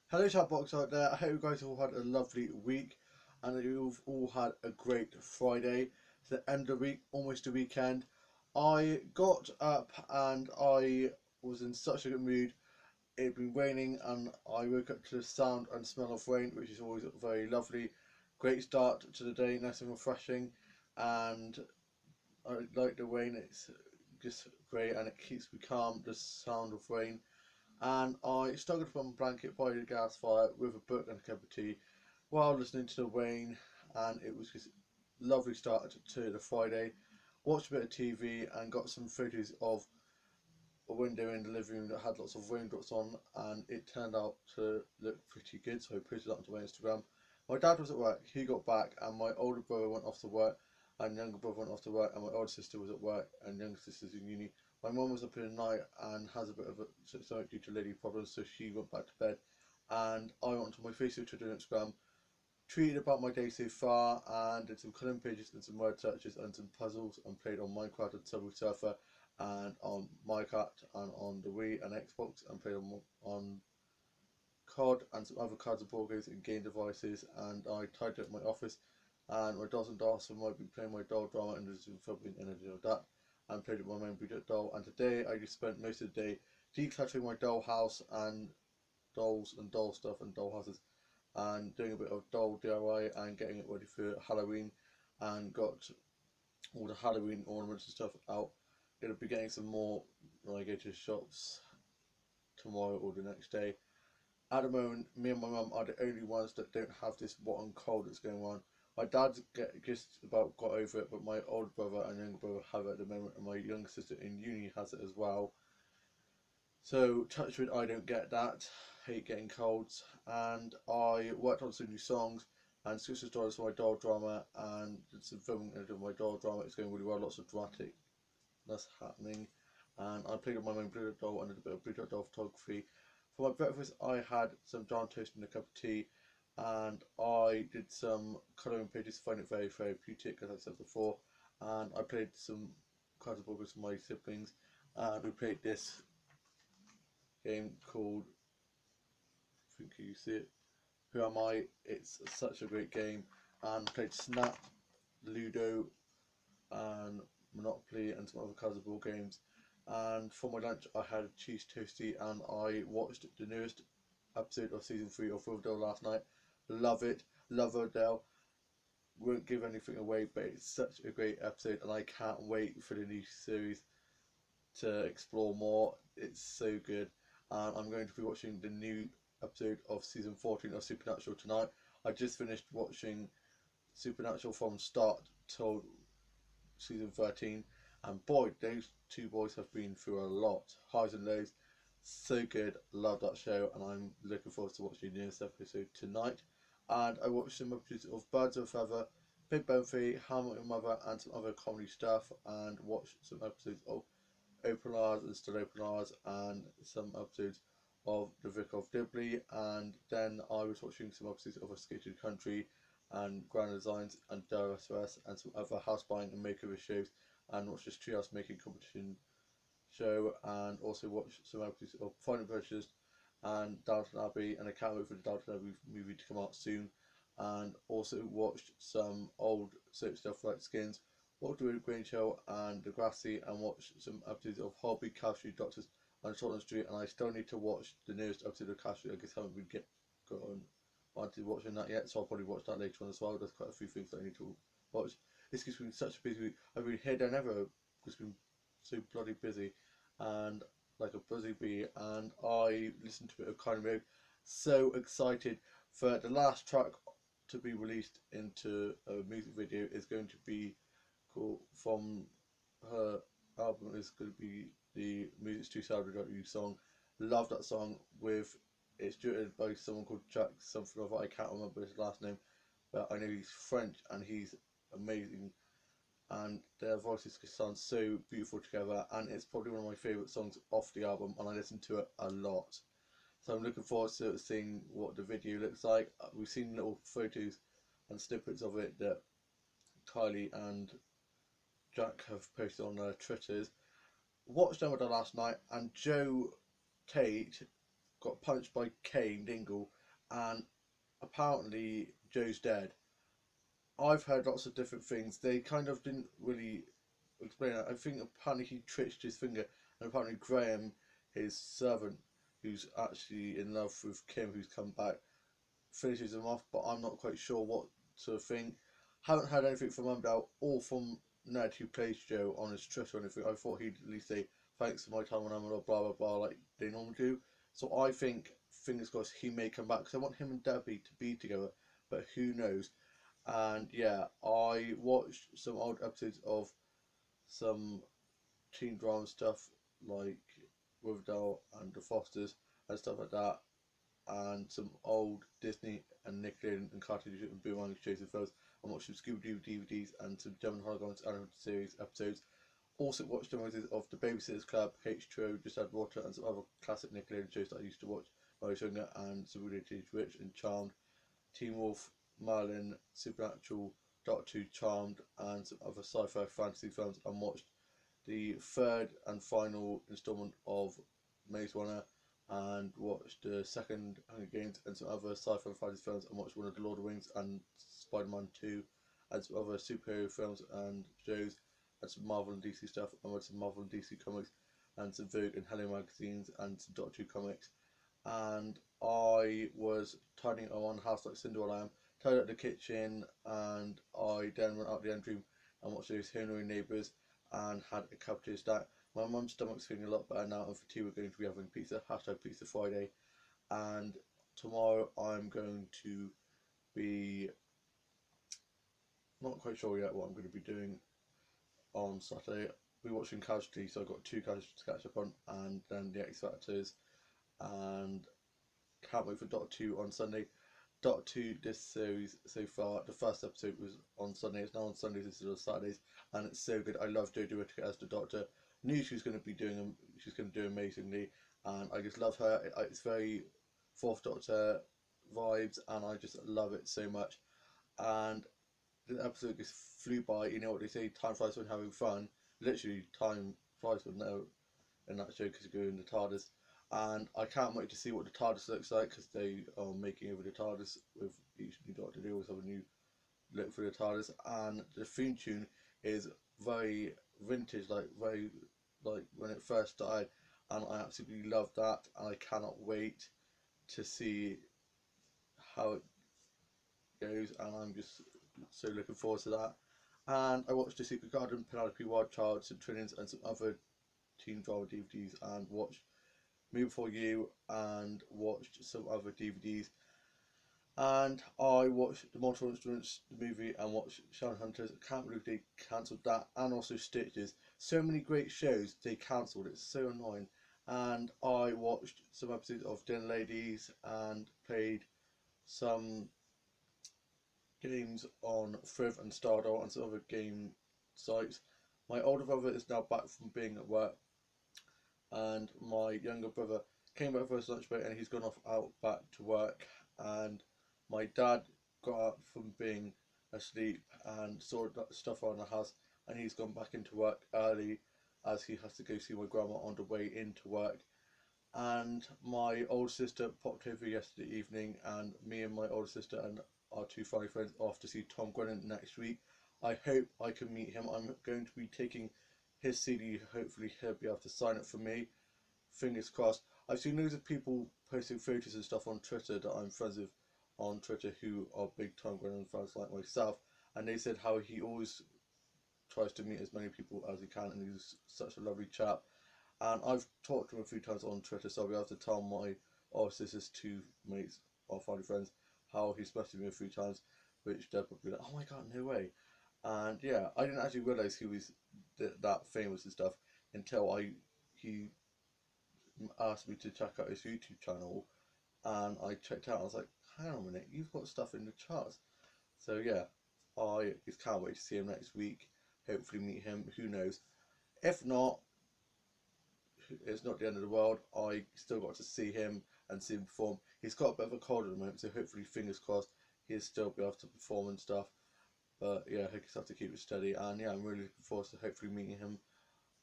Hello chatbox out there, I hope you guys all had a lovely week and that you've all had a great Friday. It's the end of the week, almost the weekend. I got up and I was in such a good mood. It had been raining and I woke up to the sound and smell of rain, which is always very lovely. Great start to the day, nice and refreshing, and I like the rain. It's just great and it keeps me calm, the sound of rain. And I snuggled up on my blanket by the gas fire with a book and a cup of tea while listening to the rain, and it was just a lovely start to the Friday. Watched a bit of TV and got some photos of a window in the living room that had lots of raindrops on, and it turned out to look pretty good, so I posted that onto my Instagram. My dad was at work, he got back, and my older brother went off to work, and younger brother went off to work, and my older sister was at work, and younger sister's in uni. My mum was up in the night and has a bit of a something due to lady problems, so she went back to bed, and I went to my Facebook, Twitter, and Instagram, tweeted about my day so far, and did some colouring pages and some word searches and some puzzles, and played on Minecraft and Subway Surfer and on MyCat and on the Wii and Xbox, and played on COD and some other cards and board games and game devices. And I tidied up my office, and my dolls and dolls might be playing my doll drama and there's filming and editing of that, and played with my main breeder doll. And today I just spent most of the day decluttering my doll house and dolls and doll stuff and doll houses, and doing a bit of doll DIY and getting it ready for Halloween, and got all the Halloween ornaments and stuff out. Gonna be getting some more when I go to the shops tomorrow or the next day. At the moment, me and my mum are the only ones that don't have this rotten cold that's going on. My dad's just about got over it, but my older brother and younger brother have it at the moment, and my younger sister in uni has it as well. So touch wood, I don't get that. Hate getting colds, and I worked on some new songs and switched the stories for my doll drama and did some filming of my doll drama. It's going really well. Lots of dramatic that's happening, and I played with my main Blue Dot doll and did a bit of Blue Dot doll photography. For my breakfast, I had some John toast and a cup of tea, and I did some colouring pages to find it very therapeutic, as I said before. And I played some cards of with my siblings, and we played this game called, I think you see it, Who Am I? It's such a great game, and played Snap, Ludo, and Monopoly and some other cards of board games. And for my lunch, I had a cheese toasty, and I watched the newest episode of season 3 of Riverdale last night. Love it, love Riverdale. Won't give anything away, but it's such a great episode, and I can't wait for the new series to explore more. It's so good, and I'm going to be watching the new episode of season 14 of Supernatural tonight. I just finished watching Supernatural from start till season 13, and boy, those two boys have been through a lot, highs and lows. So good, love that show, and I'm looking forward to watching the newest episode tonight. And I watched some episodes of Birds of a Feather, Big Bang Theory, How I Met Your Mother, and some other comedy stuff, and watched some episodes of Open Hours and Still Open Hours, and some episodes of The Vicar of Dibley. And then I was watching some episodes of A Skated Country and Grand Designs and DRSOS and some other house buying and makeover shows, and watched this treehouse making competition show, and also watched some episodes of Final Adventures and Downton Abbey, and I can't wait for the Downton Abbey movie to come out soon. And also watched some old soap stuff like Skins, watched the Grange Hill and Degrassi, and watched some episodes of Hobby, Cashew, Doctors and Scotland Street. And I still need to watch the newest episode of Cashew. I guess I haven't been gotten around to watching that yet, so I'll probably watch that later on as well. There's quite a few things that I need to watch. It's just been such a busy week. I've been here there never, just been so bloody busy and like a busy bee. And I listened to a bit of Kylie Minogue. So excited for the last track to be released into a music video is going to be called from her album, is going to be the Music's Too Sad Without You song. Love that song. With it's duetted by someone called Jack something of, I can't remember his last name, but I know he's French and he's amazing, and their voices sound so beautiful together, and it's probably one of my favourite songs off the album, and I listen to it a lot. So I'm looking forward to seeing what the video looks like. We've seen little photos and snippets of it that Kylie and Jack have posted on their Twitters. Watched them last night, and Joe Tate got punched by Kane Dingle and apparently Joe's dead. I've heard lots of different things. They kind of didn't really explain it. I think apparently he twitched his finger, and apparently Graham, his servant, who's actually in love with Kim, who's come back, finishes him off. But I'm not quite sure what sort of thing. Haven't heard anything from Umdale or from Ned, who plays Joe, on his Twitter or anything. I thought he'd at least say thanks for my time when I'm blah blah blah like they normally do. So I think, fingers crossed, he may come back because I want him and Debbie to be together. But who knows? And yeah, I watched some old episodes of some teen drama stuff like Riverdale and The Fosters and stuff like that, and some old Disney and Nickelodeon and Cartoon and Boomerang shows and films. I watched some Scooby Doo DVDs and some German Holograms animated series episodes. Also watched the episodes of The Babysitter's Club, H2O, Just Add Water, and some other classic Nickelodeon shows that I used to watch when I was younger, and some really Rich and Charmed, Teen Wolf, Merlin, Supernatural, Doctor Who, Charmed, and some other sci-fi fantasy films, and watched the third and final installment of Maze Runner, and watched the second Hunger Games and some other sci-fi fantasy films, and watched one of the Lord of the Rings and Spider-Man 2, and some other superhero films and shows, and some Marvel and DC stuff, and read some Marvel and DC comics, and some Vogue and Hello magazines, and some Doctor Who comics. And I was tidying around the house like Cinderella I am, tidied up the kitchen, and I then went out the entry room and watched those Henry Neighbours and had a cup of tea stack. My mum's stomach's feeling a lot better now, and for tea we're going to be having pizza, hashtag Pizza Friday. And tomorrow I'm going to be not quite sure yet what I'm going to be doing on Saturday. We're watching Casualty, so I've got two Casualties to catch up on, and then the X Factors, and can't wait for Doctor 2 on Sunday. Doctor 2, this series so far, the first episode was on Sunday, it's now on Sundays instead of Saturdays, and it's so good. I love Jodie Whittaker as the Doctor. Knew she was going to be doing, she's going to do amazingly, and I just love her. It's very Fourth Doctor vibes, and I just love it so much. And the episode just flew by. You know what they say, time flies when having fun. Literally, time flies when no in that show because you go in the TARDIS. And I can't wait to see what the TARDIS looks like because they are making over the TARDIS with each new Doctor. They always have a new look for the TARDIS, and the theme tune is very vintage, like very like when it first started, and I absolutely love that, and I cannot wait to see how it goes, and I'm just so looking forward to that. And I watched The Secret Garden, Penelope Wildchild, some Trillions, and some other teen drama DVDs, and watched Me Before You, and watched some other DVDs. And I watched The Multiple Instruments, the movie, and watched Shadowhunters. I can't believe they cancelled that, and also Stitches. So many great shows they cancelled. It's so annoying. And I watched some episodes of Dinner Ladies and played some games on Thriv and Stardoll and some other game sites. My older brother is now back from being at work, and my younger brother came back for his lunch break, and he's gone off out back to work. And my dad got up from being asleep and saw stuff around the house, and he's gone back into work early as he has to go see my grandma on the way into work. And my older sister popped over yesterday evening, and me and my older sister and our two family friends are off to see Tom Grennan next week. I hope I can meet him. I'm going to be taking his CD. Hopefully he'll be able to sign it for me. Fingers crossed. I've seen loads of people posting photos and stuff on Twitter that I'm friends with on Twitter who are big Tom Grennan fans like myself, and they said how he always tries to meet as many people as he can, and he's such a lovely chap. And I've talked to him a few times on Twitter, so I'll be able to tell my his two mates, our family friends, how he's messaged me a few times, which they'll probably be like, oh my god, no way. And yeah, I didn't actually realise he was that famous and stuff until he asked me to check out his YouTube channel, and I checked out. I was like, hang on a minute, you've got stuff in the charts. So yeah, I just can't wait to see him next week. Hopefully meet him. Who knows? If not, it's not the end of the world. I still got to see him and see him perform. He's got a bit of a cold at the moment, so hopefully, fingers crossed, he'll still be able to perform and stuff. But yeah, he just have to keep it steady. And yeah, I'm really looking forward to hopefully meeting him.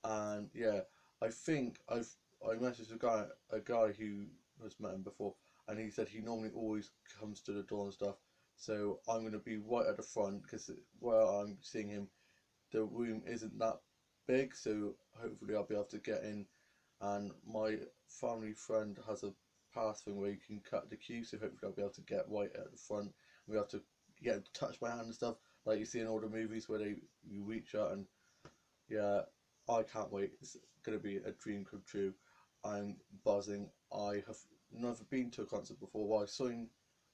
And yeah, I think I messaged a guy who has met him before, and he said he normally always comes to the door and stuff. So I'm going to be right at the front because where I'm seeing him, the room isn't that big, so hopefully I'll be able to get in. And my family friend has a pass thing where you can cut the queue, so hopefully I'll be able to get right at the front. We have to get him to touch my hand and stuff, like you see in all the movies where you reach out. And yeah, I can't wait. It's gonna be a dream come true. I'm buzzing. I have never been to a concert before. Well, I've seen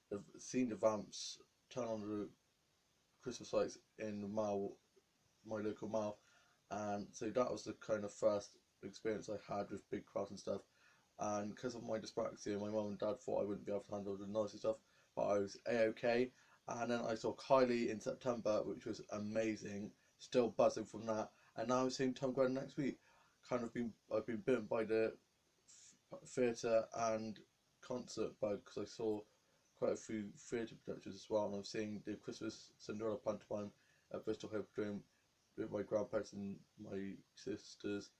the Vamps turn on the Christmas lights in the mall, my local mall, and so that was the kind of first experience I had with big crowds and stuff. And because of my dyspraxia, my mum and dad thought I wouldn't be able to handle the noisy stuff, but I was a-okay. And then I saw Kylie in September, which was amazing. Still buzzing from that. And now I'm seeing Tom Grennan next week. I've been bitten by the theatre and concert bug because I saw quite a few theatre productions as well, and I'm seeing the Christmas Cinderella pantomime at Bristol Hippodrome with my grandparents and my sisters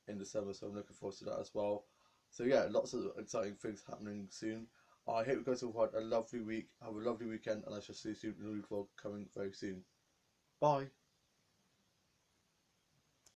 in December, so I'm looking forward to that as well. So yeah, lots of exciting things happening soon. I hope you guys all had a lovely week, have a lovely weekend, and I shall see you soon in the new vlog coming very soon. Bye!